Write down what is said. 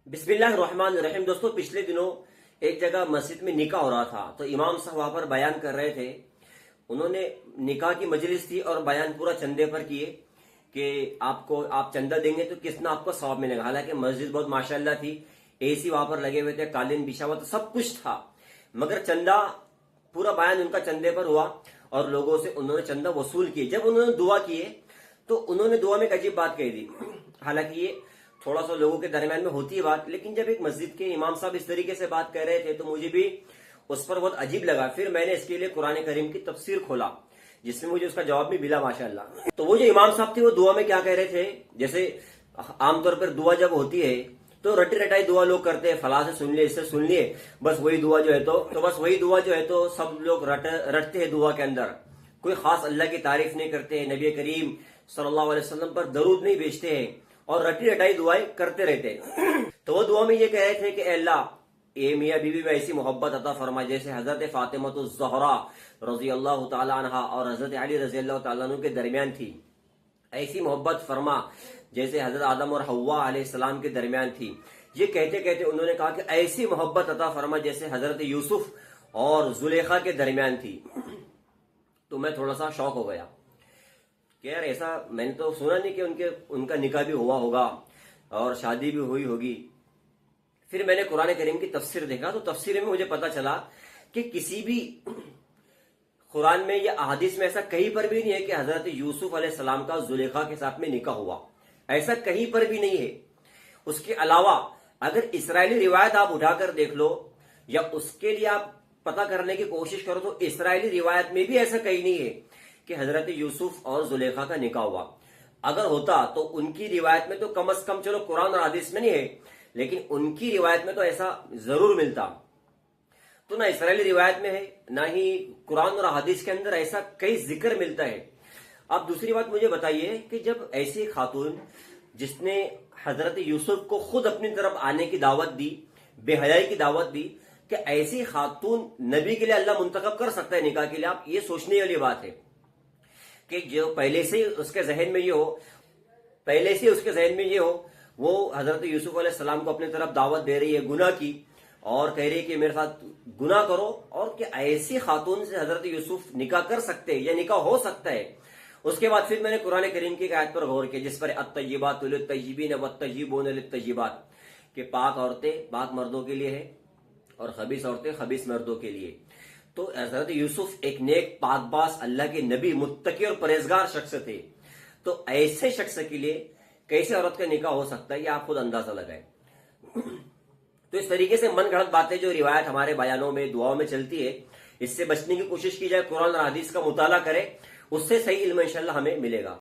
بسم اللہ الرحمن الرحیم۔ دوستو، پچھلے دنوں ایک جگہ مسجد میں نکاح ہو رہا تھا تو امام صاحب وہاں پر بیان کر رہے تھے۔ انہوں نے نکاح کی مجلس تھی اور بیان پورا چندے پر کیے کہ آپ چندہ دیں گے تو کتنا آپ کو ثواب ملے گا۔ حالانکہ مسجد بہت ماشاءاللہ تھی، اے سی وہاں پر لگے ہوئے تھے، قالین بچھا ہوا تھا، سب کچھ تھا، مگر چندہ پورا بیان ان کا چندے پر ہوا اور لوگوں سے انہوں نے چندہ وصول کیے۔ جب انہوں نے دعا کیے تو انہوں نے دعا میں ایک عجیب بات کہی دی۔ حالانکہ یہ تھوڑا سا لوگوں کے درمیان میں ہوتی ہے بات، لیکن جب ایک مسجد کے امام صاحب اس طریقے سے بات کر رہے تھے تو مجھے بھی اس پر بہت عجیب لگا۔ پھر میں نے اس کے لیے قرآن کریم کی تفسیر کھولا جس میں مجھے اس کا جواب بھی ملا ماشاءاللہ۔ تو وہ جو امام صاحب تھے وہ دعا میں کیا کہہ رہے تھے، جیسے عام طور پر دعا جب ہوتی ہے تو رٹی رٹائی دعا لوگ کرتے ہیں، فلاں سے سن لیے، اس سے سن لیے، بس وہی دعا جو ہے تو سب لوگ رٹتے ہیں دعا کے اندر، کوئی خاص اللہ کی تعریف نہیں کرتے ہیں، نبی کریم صلی اللہ علیہ وسلم پر درود نہیں بھیجتے ہیں اور رٹی رٹائی دعائیں کرتے رہتے ہیں۔ تو وہ دعا میں یہ کہہ رہے تھے کہ اے اللہ، اے میاں بیوی میں ایسی محبت عطا فرما جیسے حضرت فاطمہ الزہرا رضی اللہ تعالی عنہا اور حضرت علی رضی اللہ تعالیٰ عنہ کے درمیان تھی، ایسی محبت فرما جیسے حضرت آدم اور حوا علیہ السلام کے درمیان تھی۔ یہ کہتے کہتے انہوں نے کہا کہ ایسی محبت عطا فرما جیسے حضرت یوسف اور زلیخا کے درمیان تھی۔ تو میں تھوڑا سا شوق ہو گیا کہ یار ایسا میں نے تو سنا نہیں کہ ان کا نکاح بھی ہوا ہوگا اور شادی بھی ہوئی ہوگی۔ پھر میں نے قرآن کریم کی تفسیر دیکھا تو تفسیر میں مجھے پتا چلا کہ کسی بھی قرآن میں یا احادیث میں ایسا کہیں پر بھی نہیں ہے کہ حضرت یوسف علیہ السلام کا زلیخا کے ساتھ میں نکاح ہوا، ایسا کہیں پر بھی نہیں ہے۔ اس کے علاوہ اگر اسرائیلی روایت آپ اٹھا کر دیکھ لو یا اس کے لیے آپ پتہ کرنے کی کوشش کرو تو اسرائیلی روایت میں بھی ایسا کہیں نہیں ہے کہ حضرت یوسف اور زلیخا کا نکاح ہوا۔ اگر ہوتا تو ان کی روایت میں تو کم از کم، چلو قرآن اور حدیث میں نہیں ہے لیکن ان کی روایت میں تو ایسا ضرور ملتا۔ تو نہ اسرائیلی روایت میں ہے نہ ہی قرآن اور حدیث کے اندر ایسا کئی ذکر ملتا ہے۔ اب دوسری بات مجھے بتائیے کہ جب ایسی خاتون جس نے حضرت یوسف کو خود اپنی طرف آنے کی دعوت دی، بے حیائی کی دعوت دی، کہ ایسی خاتون نبی کے لیے اللہ منتخب کر سکتا ہے نکاح کے لیے، آپ یہ سوچنے والی بات ہے کہ جو پہلے سے اس کے ذہن میں یہ ہو وہ حضرت یوسف علیہ السلام کو اپنی طرف دعوت دے رہی ہے گناہ کی اور کہہ رہی ہے کہ میرے ساتھ گناہ کرو، اور کہ ایسی خاتون سے حضرت یوسف نکاح کر سکتے ہیں یا نکاح ہو سکتا ہے۔ اس کے بعد پھر میں نے قرآن کریم کی آیت پر غور کیا جس پر الطیبات للطیبین والطیبون للطیبات، کہ پاک عورتیں پاک مردوں کے لیے ہے اور خبیث عورتیں خبیث مردوں کے لیے۔ تو حضرت یوسف ایک نیک پاک باز اللہ کے نبی، متقی اور پرہیزگار شخص تھے، تو ایسے شخص کے لیے کیسے عورت کا نکاح ہو سکتا ہے یہ آپ خود اندازہ لگائیں۔ تو اس طریقے سے من گھڑت باتیں جو روایت ہمارے بیانوں میں دعاؤں میں چلتی ہے، اس سے بچنے کی کوشش کی جائے، قرآن اور حدیث کا مطالعہ کرے، اس سے صحیح علم انشاءاللہ ہمیں ملے گا۔